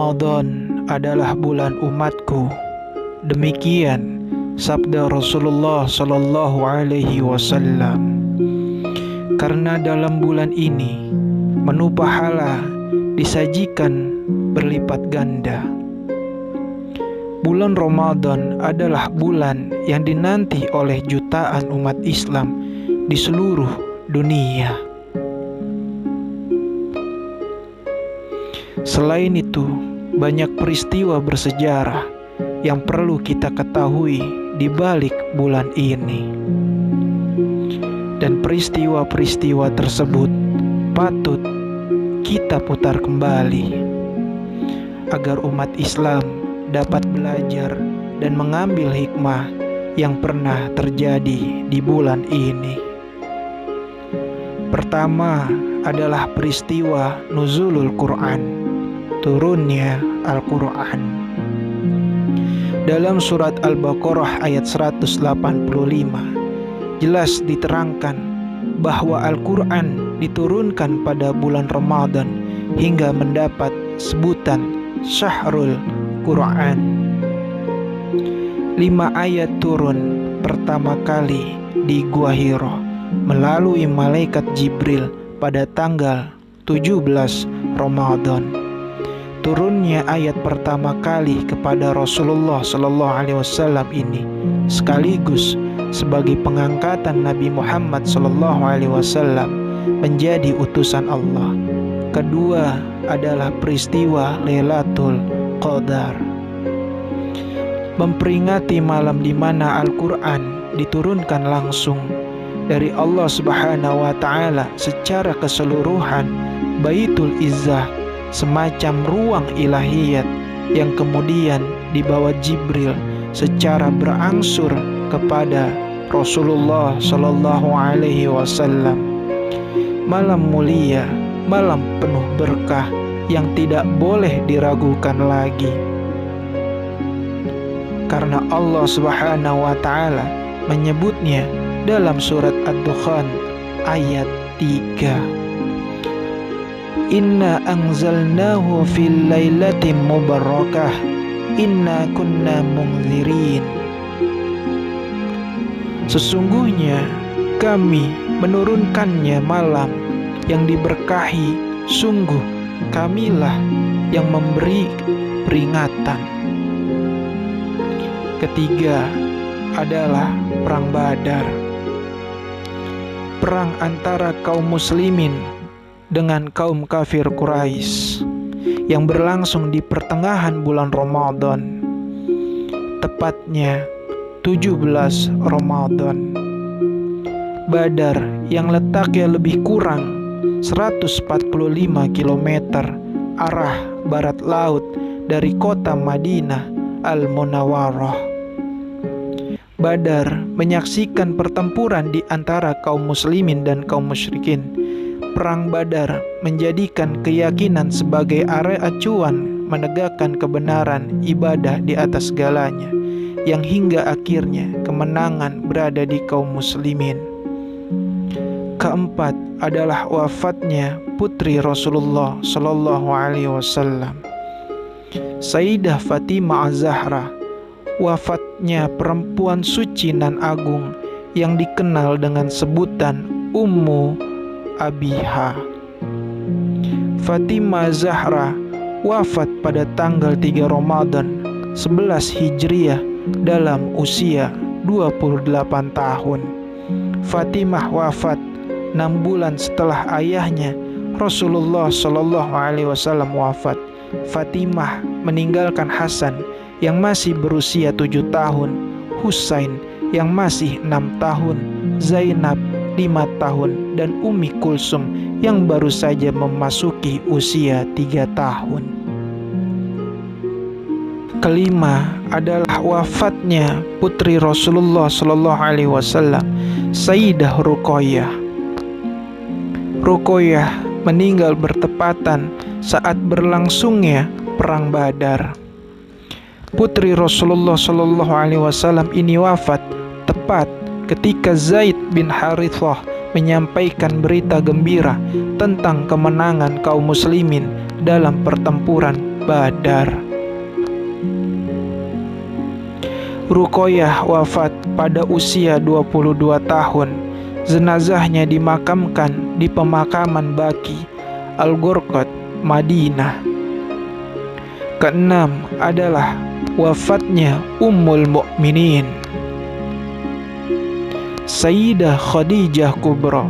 Ramadan adalah bulan umatku. Demikian sabda Rasulullah Sallallahu Alaihi Wasallam. Karena dalam bulan ini menu pahala disajikan berlipat ganda. Bulan Ramadan adalah bulan yang dinanti oleh jutaan umat Islam di seluruh dunia. Selain itu, banyak peristiwa bersejarah yang perlu kita ketahui di balik bulan ini. Dan peristiwa-peristiwa tersebut patut kita putar kembali agar umat Islam dapat belajar dan mengambil hikmah yang pernah terjadi di bulan ini. Pertama adalah peristiwa nuzulul Quran, turunnya Al-Quran. Dalam surat Al-Baqarah ayat 185 jelas diterangkan bahwa Al-Quran diturunkan pada bulan Ramadan hingga mendapat sebutan Syahrul Quran. 5 ayat turun pertama kali di Gua Hira melalui malaikat Jibril pada tanggal 17 Ramadan. Turunnya ayat pertama kali kepada Rasulullah Sallallahu Alaihi Wasallam ini sekaligus sebagai pengangkatan Nabi Muhammad Sallallahu Alaihi Wasallam menjadi utusan Allah. Kedua adalah peristiwa Lailatul Qadar, memperingati malam di mana Al-Quran diturunkan langsung dari Allah Subhanahu wa Ta'ala secara keseluruhan. Baitul Izzah, semacam ruang ilahiyat yang kemudian dibawa Jibril secara berangsur kepada Rasulullah Sallallahu Alaihi Wasallam. Malam mulia, malam penuh berkah yang tidak boleh diragukan lagi, karena Allah Subhanahu wa Ta'ala menyebutnya dalam surat Ad-Dukhan ayat 3. Inna anzalnahu fil lailatin mubarakah inna kunna munzirin. Sesungguhnya kami menurunkannya malam yang diberkahi, sungguh kamilah yang memberi peringatan. Ketiga adalah perang Badar, perang antara kaum muslimin dengan kaum kafir Quraisy yang berlangsung di pertengahan bulan Ramadan, tepatnya 17 Ramadan. Badar yang letaknya lebih kurang 145 km arah barat laut dari kota Madinah Al-Munawwarah. Badar menyaksikan pertempuran di antara kaum muslimin dan kaum musyrikin. Perang Badar menjadikan keyakinan sebagai area acuan menegakkan kebenaran ibadah di atas segalanya, yang hingga akhirnya kemenangan berada di kaum muslimin. Keempat adalah wafatnya putri Rasulullah Sallallahu Alaihi Wasallam, Sayyidah Fatimah Az-Zahra. Wafatnya perempuan suci nan agung yang dikenal dengan sebutan Ummu Abiha. Fatimah Zahra wafat pada tanggal 3 Ramadan 11 Hijriah dalam usia 28 tahun. Fatimah wafat 6 bulan setelah ayahnya Rasulullah Sallallahu Alaihi Wasallam wafat. Fatimah meninggalkan Hasan yang masih berusia 7 tahun, Husain yang masih 6 tahun, Zainab 5 tahun, dan Ummi Kulsum yang baru saja memasuki usia 3 tahun. Kelima adalah wafatnya putri Rasulullah Sallallahu Alaihi Wasallam, Sayyidah Ruqayyah. Ruqayyah meninggal bertepatan saat berlangsungnya perang Badar. Putri Rasulullah Sallallahu Alaihi Wasallam ini wafat tepat ketika Zaid bin Harithah menyampaikan berita gembira tentang kemenangan kaum muslimin dalam pertempuran Badar. Ruqayyah wafat pada usia 22 tahun. Jenazahnya dimakamkan di pemakaman Baqi Al-Gharqad, Madinah. Keenam adalah wafatnya Ummul Mukminin, Sayyidah Khadijah Kubra.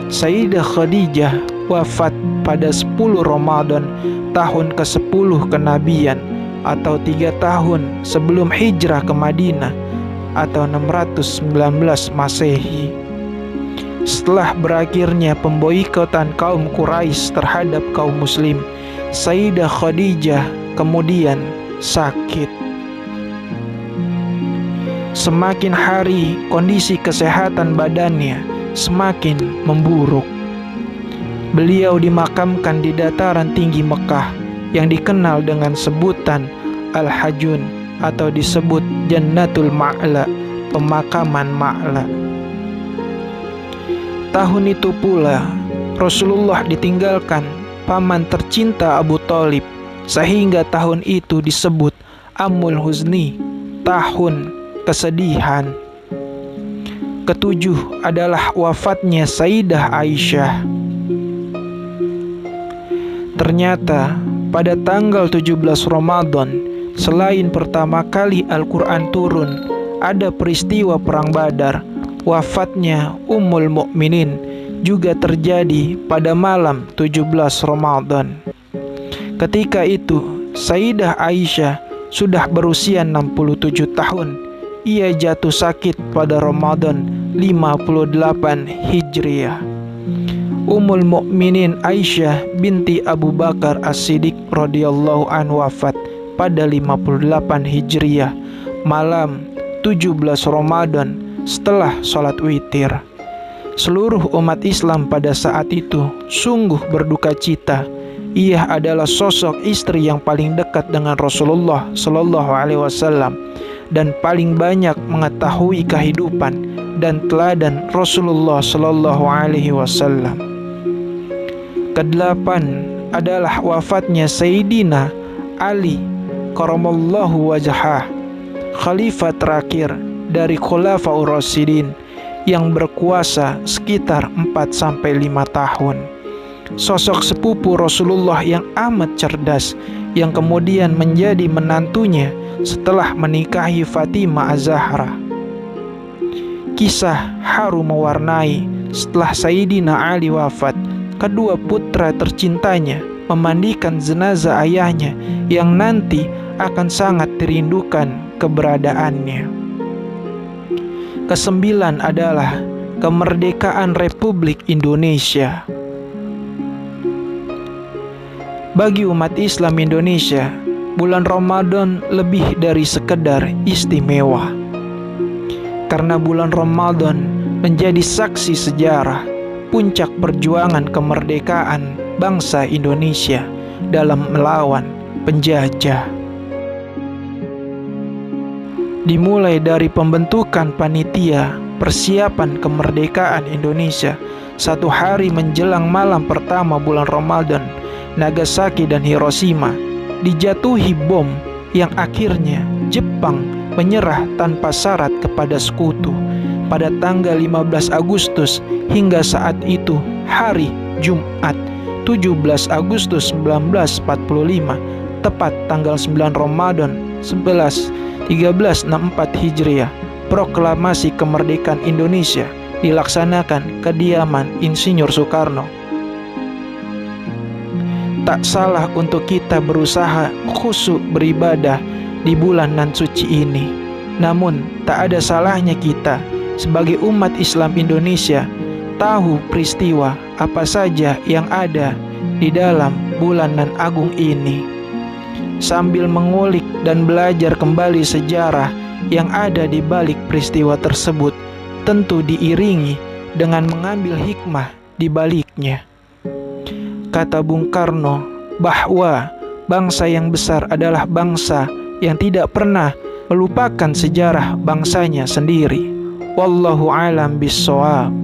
Sayyidah Khadijah wafat pada 10 Ramadan tahun ke-10 kenabian atau 3 tahun sebelum hijrah ke Madinah atau 619 Masehi. Setelah berakhirnya pemboikotan kaum Quraisy terhadap kaum muslim, Sayyidah Khadijah kemudian sakit. Semakin hari kondisi kesehatan badannya semakin memburuk. Beliau dimakamkan di dataran tinggi Mekah yang dikenal dengan sebutan Al-Hajun atau disebut Jannatul Ma'la, pemakaman Ma'la. Tahun itu pula Rasulullah ditinggalkan paman tercinta Abu Thalib, sehingga tahun itu disebut Amul Huzni, tahun kesedihan. Ketujuh adalah wafatnya Sayyidah Aisyah. Ternyata pada tanggal 17 Ramadan, selain pertama kali Al-Quran turun, ada peristiwa perang Badar. Wafatnya Ummul Mukminin juga terjadi pada malam 17 Ramadan. Ketika itu Sayyidah Aisyah sudah berusia 67 tahun. Ia jatuh sakit pada Ramadan 58 Hijriah. Ummul Mukminin Aisyah binti Abu Bakar As-Siddiq radhiyallahu anhu wafat pada 58 Hijriah malam 17 Ramadan setelah sholat witir. Seluruh umat Islam pada saat itu sungguh berduka cita. Ia adalah sosok istri yang paling dekat dengan Rasulullah Sallallahu Alaihi Wasallam dan paling banyak mengetahui kehidupan dan teladan Rasulullah Sallallahu Alaihi Wasallam. Kedelapan adalah wafatnya Sayyidina Ali Karamallahu wajhah, khalifah terakhir dari Khulafaur Rasyidin yang berkuasa sekitar 4-5 tahun. Sosok sepupu Rasulullah yang amat cerdas, yang kemudian menjadi menantunya setelah menikahi Fatimah Az-Zahra. Kisah haru mewarnai setelah Sayyidina Ali wafat. Kedua putra tercintanya memandikan jenazah ayahnya yang nanti akan sangat dirindukan keberadaannya. Kesembilan adalah kemerdekaan Republik Indonesia. Bagi umat Islam Indonesia, bulan Ramadan lebih dari sekedar istimewa. Karena bulan Ramadan menjadi saksi sejarah puncak perjuangan kemerdekaan bangsa Indonesia dalam melawan penjajah. Dimulai dari pembentukan panitia persiapan kemerdekaan Indonesia, 1 hari menjelang malam pertama bulan Ramadan, Nagasaki dan Hiroshima dijatuhi bom yang akhirnya Jepang menyerah tanpa syarat kepada sekutu pada tanggal 15 Agustus hingga saat itu hari Jumat 17 Agustus 1945, tepat tanggal 9 Ramadan 1364 Hijriah, proklamasi kemerdekaan Indonesia dilaksanakan kediaman Insinyur Soekarno. Tak salah untuk kita berusaha khusyuk beribadah di bulan nan suci ini. Namun tak ada salahnya kita sebagai umat Islam Indonesia tahu peristiwa apa saja yang ada di dalam bulan nan agung ini, sambil mengulik dan belajar kembali sejarah yang ada di balik peristiwa tersebut, tentu diiringi dengan mengambil hikmah di baliknya. Kata Bung Karno bahwa bangsa yang besar adalah bangsa yang tidak pernah melupakan sejarah bangsanya sendiri. Wallahu alam bissawab.